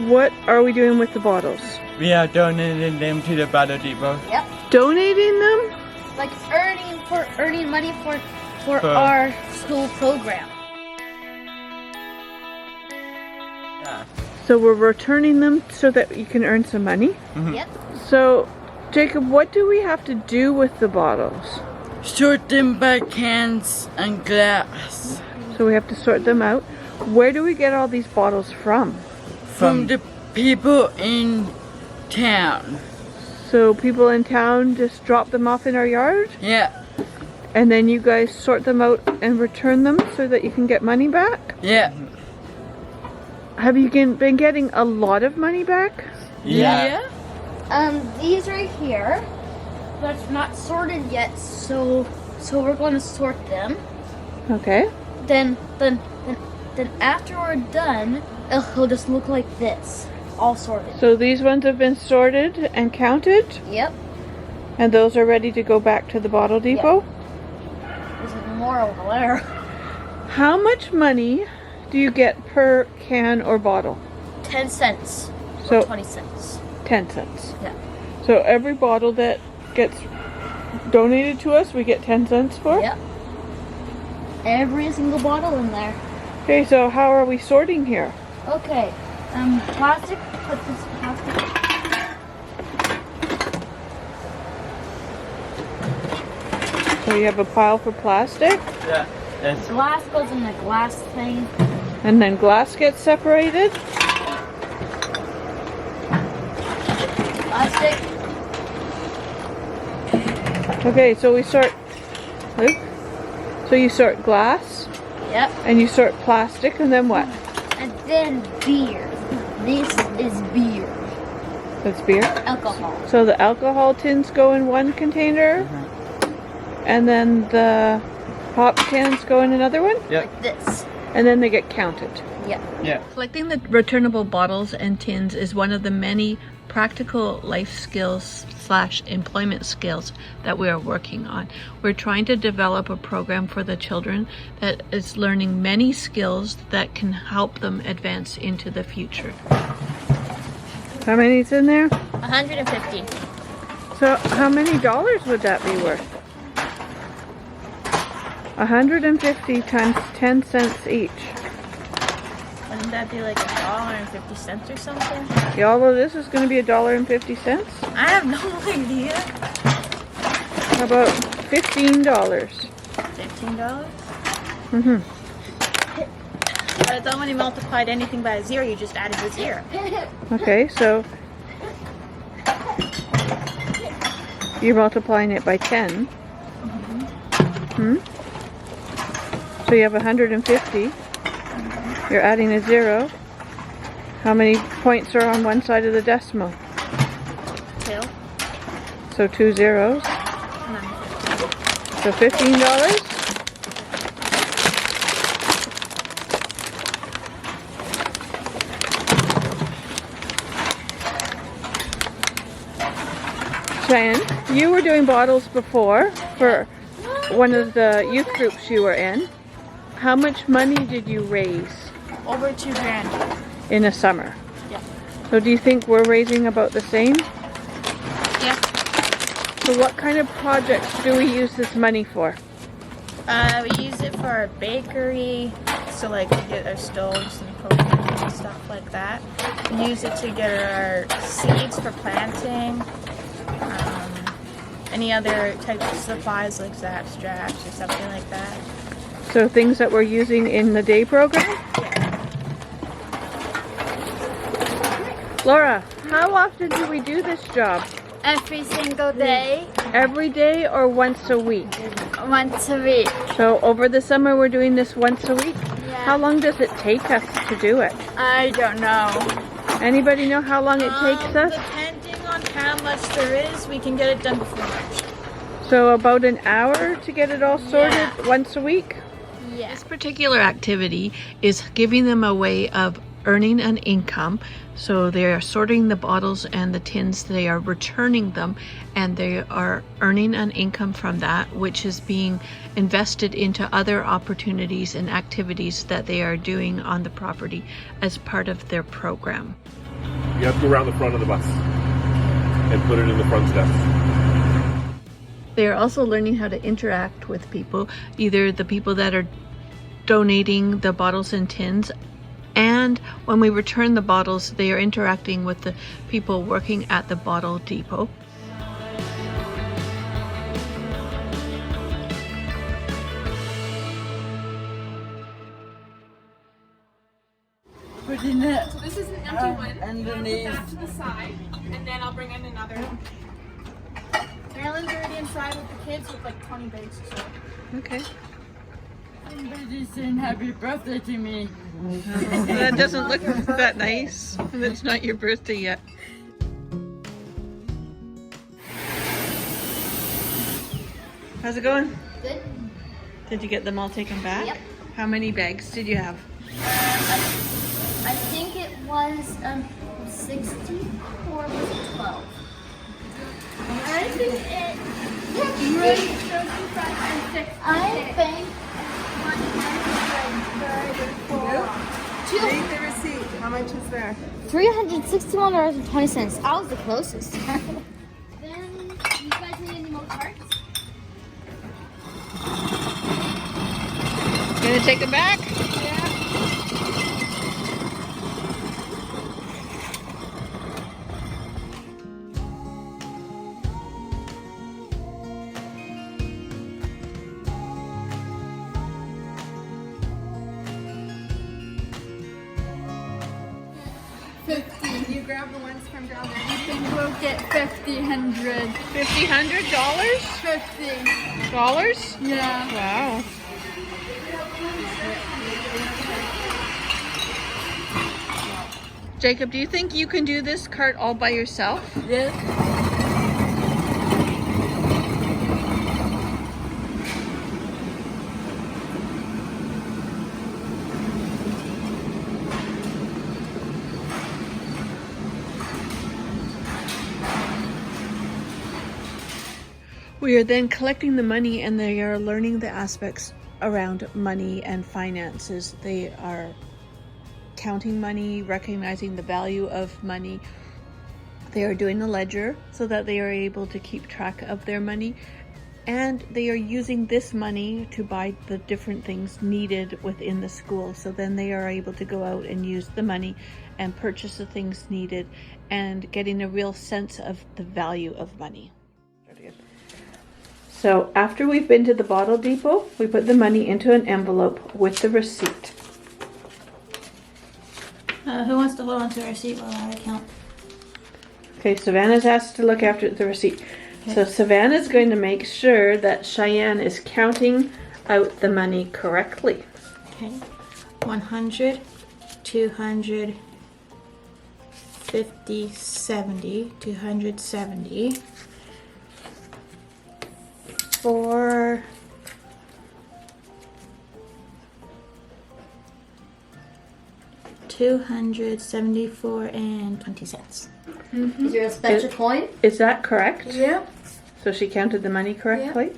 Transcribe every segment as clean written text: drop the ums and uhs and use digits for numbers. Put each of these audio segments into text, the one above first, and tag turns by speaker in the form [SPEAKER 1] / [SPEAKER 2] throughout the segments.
[SPEAKER 1] what are we doing with the bottles?
[SPEAKER 2] We are donating them to the bottle depot.
[SPEAKER 3] Yep.
[SPEAKER 1] Donating them?
[SPEAKER 3] Like earning money for our school program.
[SPEAKER 2] Yeah.
[SPEAKER 1] So we're returning them so that you can earn some money?
[SPEAKER 2] Mm-hmm.
[SPEAKER 3] Yep.
[SPEAKER 1] So, Jacob, what do we have to do with the bottles?
[SPEAKER 4] Sort them by cans and glass.
[SPEAKER 1] So we have to sort them out. Where do we get all these bottles from?
[SPEAKER 4] From the people in town.
[SPEAKER 1] So people in town just drop them off in our yard?
[SPEAKER 4] Yeah,
[SPEAKER 1] And then you guys sort them out and return them so that you can get money back?
[SPEAKER 4] yeah.
[SPEAKER 1] Have you been getting a lot of money back?
[SPEAKER 2] Yeah.
[SPEAKER 3] These right here, that's not sorted yet, so we're going to sort them.
[SPEAKER 1] Okay.
[SPEAKER 3] Then after we're done, it'll just look like this, all sorted.
[SPEAKER 1] So these ones have been sorted and counted,
[SPEAKER 3] Yep.
[SPEAKER 1] and those are ready to go back to the bottle depot?
[SPEAKER 3] There's more over there.
[SPEAKER 1] How much money do you get per can or bottle?
[SPEAKER 3] 10 cents.
[SPEAKER 1] So
[SPEAKER 3] 20 cents.
[SPEAKER 1] 10 cents.
[SPEAKER 3] Yeah.
[SPEAKER 1] So every bottle that gets donated to us, we get 10 cents for?
[SPEAKER 3] Yep. Every single bottle in there.
[SPEAKER 1] Okay, so how are we sorting here?
[SPEAKER 3] Okay. Plastic. Put this plastic.
[SPEAKER 1] So you have a pile for plastic,
[SPEAKER 2] Yeah. That's
[SPEAKER 3] Glass goes in the glass thing.
[SPEAKER 1] and then glass gets separated.
[SPEAKER 3] Plastic.
[SPEAKER 1] Okay, so we sort, Luke? So you sort glass,
[SPEAKER 3] Yep.
[SPEAKER 1] and you sort plastic, and then what?
[SPEAKER 3] And then beer. This is beer.
[SPEAKER 1] That's beer.
[SPEAKER 3] Alcohol.
[SPEAKER 1] So the alcohol tins go in one container, and then the pop cans go in another one,
[SPEAKER 2] Yep.
[SPEAKER 3] Like this.
[SPEAKER 1] and then they get counted.
[SPEAKER 3] Yep.
[SPEAKER 2] Yeah.
[SPEAKER 1] Collecting the returnable bottles and tins is one of the many practical life skills / employment skills that we are working on. We're trying to develop a program for the children that is learning many skills that can help them advance into the future. How many is in there?
[SPEAKER 3] 150.
[SPEAKER 1] So how many dollars would that be worth? 150 times 10 cents each.
[SPEAKER 3] Wouldn't that be like $1.50 or something?
[SPEAKER 1] Yeah, all of this is going to be $1.50.
[SPEAKER 3] I have no idea.
[SPEAKER 1] How about $15?
[SPEAKER 3] $15?
[SPEAKER 1] Mm-hmm.
[SPEAKER 3] But I thought when you multiplied anything by a zero, you just added the zero.
[SPEAKER 1] Okay, so you're multiplying it by 10. So you have 150. You're adding a zero. How many points are on one side of the decimal?
[SPEAKER 3] 2.
[SPEAKER 1] So 2 zeros. So $15. Cheyenne, you were doing bottles before for one of the youth groups you were in. How much money did you raise
[SPEAKER 3] Over $2,000.
[SPEAKER 1] in a summer?
[SPEAKER 3] Yeah.
[SPEAKER 1] So do you think we're raising about the same?
[SPEAKER 3] Yeah.
[SPEAKER 1] So what kind of projects do we use this money for?
[SPEAKER 5] We use it for our bakery, so like we get our stoves and propane and stuff like that. We use it to get our seeds for planting, any other types of supplies like zaps, drafts, or something like that.
[SPEAKER 1] So things that we're using in the day program? Laura, how often do we do this job?
[SPEAKER 3] Every single day,
[SPEAKER 1] Every day or once a week?
[SPEAKER 3] once a week.
[SPEAKER 1] So over the summer we're doing this once a week?
[SPEAKER 3] Yeah.
[SPEAKER 1] How long does it take us to do it?
[SPEAKER 3] I don't know.
[SPEAKER 1] Anybody know how long it takes us?
[SPEAKER 5] Depending on how much there is, we can get it done before March.
[SPEAKER 1] So about an hour to get it all sorted once a week?
[SPEAKER 3] Yeah.
[SPEAKER 6] This particular activity is giving them a way of earning an income. So they are sorting the bottles and the tins, they are returning them, and they are earning an income from that, which is being invested into other opportunities and activities that they are doing on the property as part of their program.
[SPEAKER 7] You have to go around the front of the bus and put it in the front steps.
[SPEAKER 6] They are also learning how to interact with people, either the people that are donating the bottles and tins, and when we return the bottles, they are interacting with the people working at the bottle depot.
[SPEAKER 4] Putting it
[SPEAKER 5] So this is an empty one.
[SPEAKER 4] underneath.
[SPEAKER 5] Back to the side, and then I'll bring in another one. Marilyn's already inside with the kids with like 20 bags or so.
[SPEAKER 6] Okay.
[SPEAKER 4] Somebody saying happy birthday to me.
[SPEAKER 6] That doesn't look that nice. It's not your birthday yet. How's it going?
[SPEAKER 3] Good.
[SPEAKER 6] Did you get them all taken back?
[SPEAKER 3] Yep.
[SPEAKER 6] How many bags did you have?
[SPEAKER 3] I think it was 60 or was it 12? I think it. I think 134.
[SPEAKER 8] Read the receipt. How much is there?
[SPEAKER 3] $361.20. I was the closest. Then you guys need any more cards?
[SPEAKER 6] Gonna take them back?
[SPEAKER 8] Can you grab the ones from down there? You think we'll get $50, $100.
[SPEAKER 6] $50? $50?
[SPEAKER 8] Yeah.
[SPEAKER 6] Wow. Jacob, do you think you can do this cart all by yourself?
[SPEAKER 4] Yes.
[SPEAKER 6] We are then collecting the money, and they are learning the aspects around money and finances. They are counting money, recognizing the value of money. They are doing a ledger so that they are able to keep track of their money, and they are using this money to buy the different things needed within the school. So then they are able to go out and use the money and purchase the things needed, and getting a real sense of the value of money. So after we've been to the bottle depot, we put the money into an envelope with the receipt.
[SPEAKER 5] Who wants to hold on to the receipt while I count?
[SPEAKER 6] Okay, Savannah's asked to look after the receipt. So Savannah's going to make sure that Cheyenne is counting out the money correctly.
[SPEAKER 5] Okay. 100, 200, 50, 70, 270. For $274.20.
[SPEAKER 3] Is there a special coin?
[SPEAKER 6] Is that correct?
[SPEAKER 5] Yep.
[SPEAKER 6] So she counted the money correctly?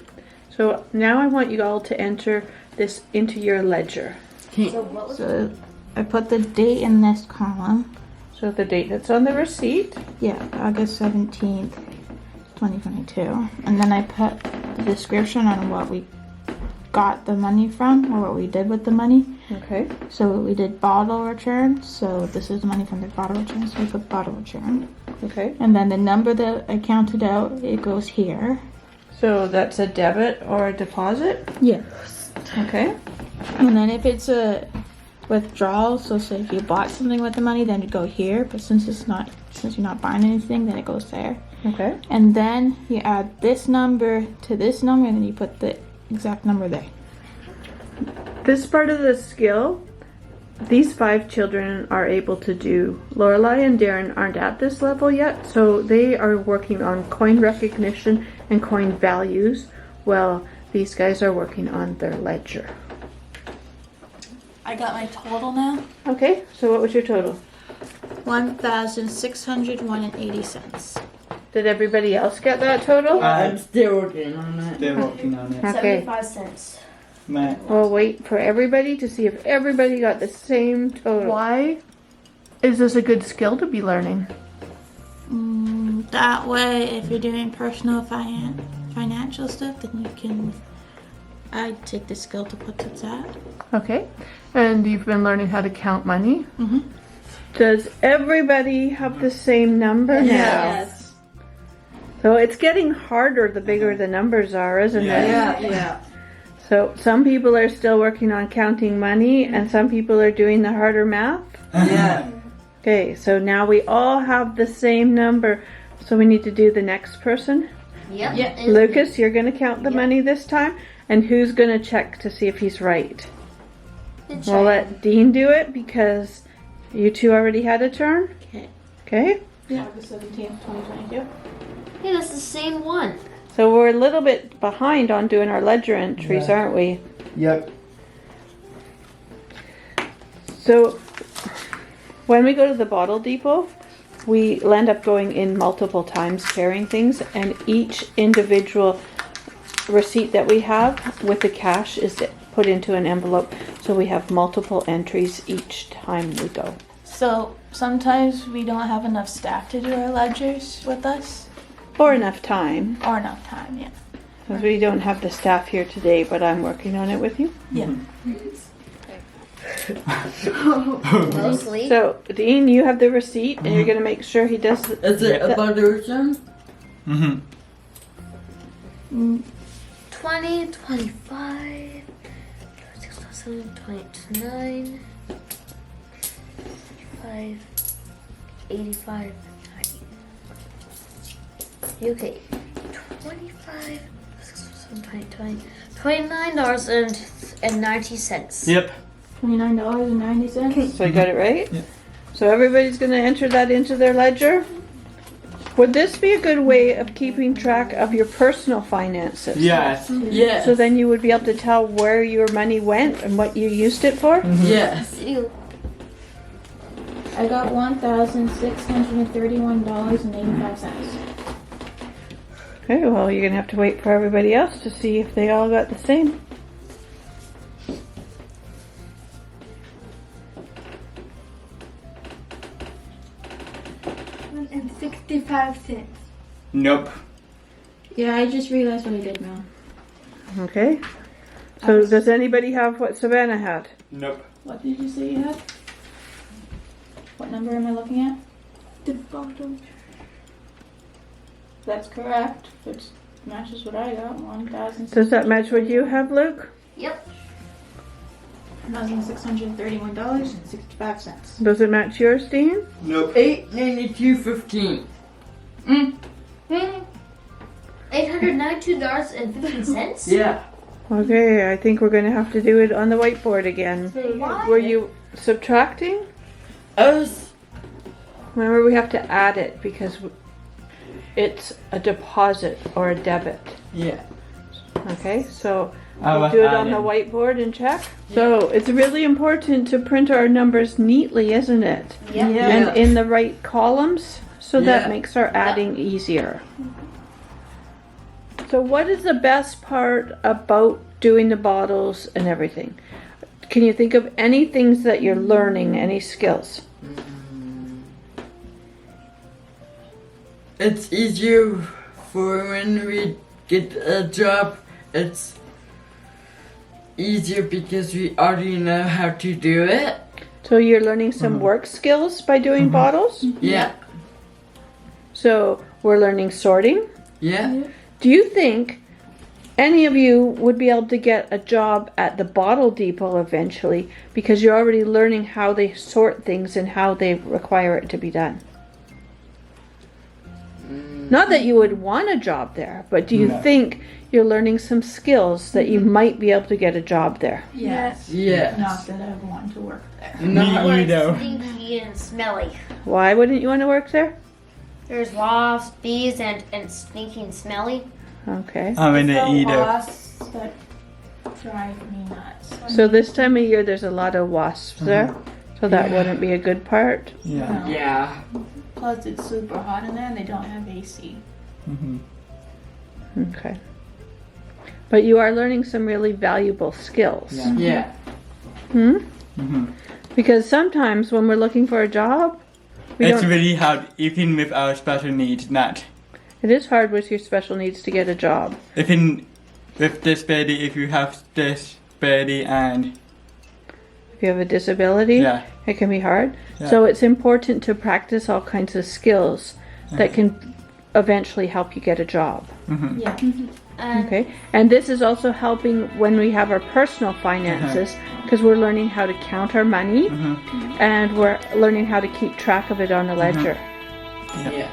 [SPEAKER 6] So now I want you all to enter this into your ledger.
[SPEAKER 5] So I put the date in this column.
[SPEAKER 6] So the date that's on the receipt.
[SPEAKER 5] Yeah, August 17th, 2022. And then I put the description on what we got the money from, or what we did with the money.
[SPEAKER 6] Okay.
[SPEAKER 5] So we did bottle return. So this is the money from the bottle return. So we put bottle return.
[SPEAKER 6] Okay.
[SPEAKER 5] And then the number that I counted out, it goes here.
[SPEAKER 6] So that's a debit or a deposit?
[SPEAKER 5] Yes.
[SPEAKER 6] Okay.
[SPEAKER 5] And then if it's a withdrawal, so say if you bought something with the money, then you go here. But since you're not buying anything, then it goes there.
[SPEAKER 6] Okay.
[SPEAKER 5] And then you add this number to this number, and then you put the exact number there.
[SPEAKER 6] This part of the skill, these 5 children are able to do. Lorelai and Darren aren't at this level yet, so they are working on coin recognition and coin values, while these guys are working on their ledger.
[SPEAKER 5] I got my total now.
[SPEAKER 6] Okay, so what was your total?
[SPEAKER 5] $1,601.80.
[SPEAKER 6] Did everybody else get that total?
[SPEAKER 4] I'm still working on it.
[SPEAKER 2] Still working on it.
[SPEAKER 6] Okay.
[SPEAKER 3] 75 cents.
[SPEAKER 2] Matt.
[SPEAKER 6] We'll wait for everybody to see if everybody got the same total.
[SPEAKER 4] Why?
[SPEAKER 1] is this a good skill to be learning?
[SPEAKER 5] That way, if you're doing personal financial stuff, then you can. I take the skill to put to that.
[SPEAKER 1] Okay. And you've been learning how to count money? Mm-hmm. Does everybody have the same number now?
[SPEAKER 4] Yes.
[SPEAKER 1] So it's getting harder the bigger the numbers are, isn't it?
[SPEAKER 4] Yeah.
[SPEAKER 1] So some people are still working on counting money and some people are doing the harder math?
[SPEAKER 4] Yeah.
[SPEAKER 1] Okay, so now we all have the same number. So we need to do the next person.
[SPEAKER 3] Yep.
[SPEAKER 4] Yeah.
[SPEAKER 1] Lucas, you're going to count the money this time. And who's going to check to see if he's right? We'll let Dean do it because you two already had a turn. Okay.
[SPEAKER 5] August 17th, 2022.
[SPEAKER 3] Hey, that's the same one.
[SPEAKER 1] So we're a little bit behind on doing our ledger entries, aren't we?
[SPEAKER 2] Yep.
[SPEAKER 1] So when we go to the bottle depot, we end up going in multiple times carrying things, and each individual receipt that we have with the cash is put into an envelope, so we have multiple entries each time we go.
[SPEAKER 5] So sometimes we don't have enough staff to do our ledgers with us,
[SPEAKER 1] Or enough time,
[SPEAKER 5] or enough time. Yeah.
[SPEAKER 1] because we don't have the staff here today, but I'm working on it with you.
[SPEAKER 5] Yeah.
[SPEAKER 3] Mostly.
[SPEAKER 1] So Dean, you have the receipt, and you're going to make sure he does
[SPEAKER 4] Is it about the return?
[SPEAKER 2] Mm-hmm.
[SPEAKER 3] 20, 25, 26, 29, 5, 85, 90. Okay, 25, 20, $29.90.
[SPEAKER 2] Yep.
[SPEAKER 5] $29.90.
[SPEAKER 1] So I got it right?
[SPEAKER 2] Yeah.
[SPEAKER 1] So everybody's going to enter that into their ledger. Would this be a good way of keeping track of your personal finances?
[SPEAKER 2] Yes.
[SPEAKER 4] Yes.
[SPEAKER 1] So then you would be able to tell where your money went and what you used it for?
[SPEAKER 4] Yes.
[SPEAKER 3] Ew.
[SPEAKER 5] I got $1,631.85.
[SPEAKER 1] Okay, well, you're going to have to wait for everybody else to see if they all got the same.
[SPEAKER 8] And 65 cents.
[SPEAKER 2] Nope.
[SPEAKER 5] Yeah, I just realized what I did now.
[SPEAKER 1] Okay. So does anybody have what Savannah had?
[SPEAKER 2] Nope.
[SPEAKER 5] What did you say you had? What number am I looking at?
[SPEAKER 8] The bottom.
[SPEAKER 5] That's correct, which matches what I got. 1,000.
[SPEAKER 1] Does that match what you have, Luke?
[SPEAKER 3] Yep.
[SPEAKER 5] $1,631.65.
[SPEAKER 1] Does it match yours, Dean?
[SPEAKER 2] Nope.
[SPEAKER 4] $892.15.
[SPEAKER 3] $892.15?
[SPEAKER 4] Yeah.
[SPEAKER 1] Okay, I think we're going to have to do it on the whiteboard again.
[SPEAKER 3] Why?
[SPEAKER 1] Were you subtracting?
[SPEAKER 4] Us.
[SPEAKER 1] Remember, we have to add it because it's a deposit or a debit.
[SPEAKER 2] Yeah.
[SPEAKER 1] Okay, so
[SPEAKER 2] I
[SPEAKER 1] we'll
[SPEAKER 2] was
[SPEAKER 1] do it on the
[SPEAKER 2] adding.
[SPEAKER 1] whiteboard and check. So it's really important to print our numbers neatly, isn't it?
[SPEAKER 3] Yep.
[SPEAKER 4] Yeah.
[SPEAKER 1] And in the right columns, so that
[SPEAKER 4] Yeah.
[SPEAKER 1] makes our adding easier. So what is the best part about doing the bottles and everything? Can you think of any things that you're learning, any skills?
[SPEAKER 4] It's easier for when we get a job. It's easier because we already know how to do it.
[SPEAKER 1] So you're learning some work skills by doing bottles?
[SPEAKER 4] Yeah.
[SPEAKER 1] So we're learning sorting.
[SPEAKER 4] Yeah.
[SPEAKER 1] Do you think any of you would be able to get a job at the bottle depot eventually because you're already learning how they sort things and how they require it to be done? Not that you would want a job there, but do you
[SPEAKER 2] No.
[SPEAKER 1] think you're learning some skills that you might be able to get a job there?
[SPEAKER 5] Yes.
[SPEAKER 4] Yes.
[SPEAKER 5] Not that I want to work there.
[SPEAKER 2] Me either.
[SPEAKER 3] Stinky and smelly.
[SPEAKER 1] Why wouldn't you want to work there?
[SPEAKER 3] There's wasps, bees, and stinky and smelly.
[SPEAKER 1] Okay.
[SPEAKER 2] I'm in
[SPEAKER 5] The
[SPEAKER 2] the eater.
[SPEAKER 5] wasps that drive me nuts.
[SPEAKER 1] So this time of year there's a lot of wasps there. So that wouldn't be a good part.
[SPEAKER 2] Yeah.
[SPEAKER 5] No.
[SPEAKER 4] Yeah.
[SPEAKER 5] Plus it's super hot in there and they don't have AC.
[SPEAKER 2] Mm-hmm.
[SPEAKER 1] Okay. But you are learning some really valuable skills.
[SPEAKER 2] Yeah.
[SPEAKER 4] Yeah.
[SPEAKER 1] Hmm? Because sometimes when we're looking for a job,
[SPEAKER 2] It's really hard, even with our special needs, not.
[SPEAKER 1] it is hard with your special needs to get a job.
[SPEAKER 2] Even with disability, if you have disability and
[SPEAKER 1] If you have a disability,
[SPEAKER 2] yeah,
[SPEAKER 1] it can be hard.
[SPEAKER 2] Yeah.
[SPEAKER 1] So it's important to practice all kinds of skills that can eventually help you get a job.
[SPEAKER 3] Yeah.
[SPEAKER 1] Okay, and this is also helping when we have our personal finances, because we're learning how to count our money and we're learning how to keep track of it on a ledger.
[SPEAKER 4] Yeah.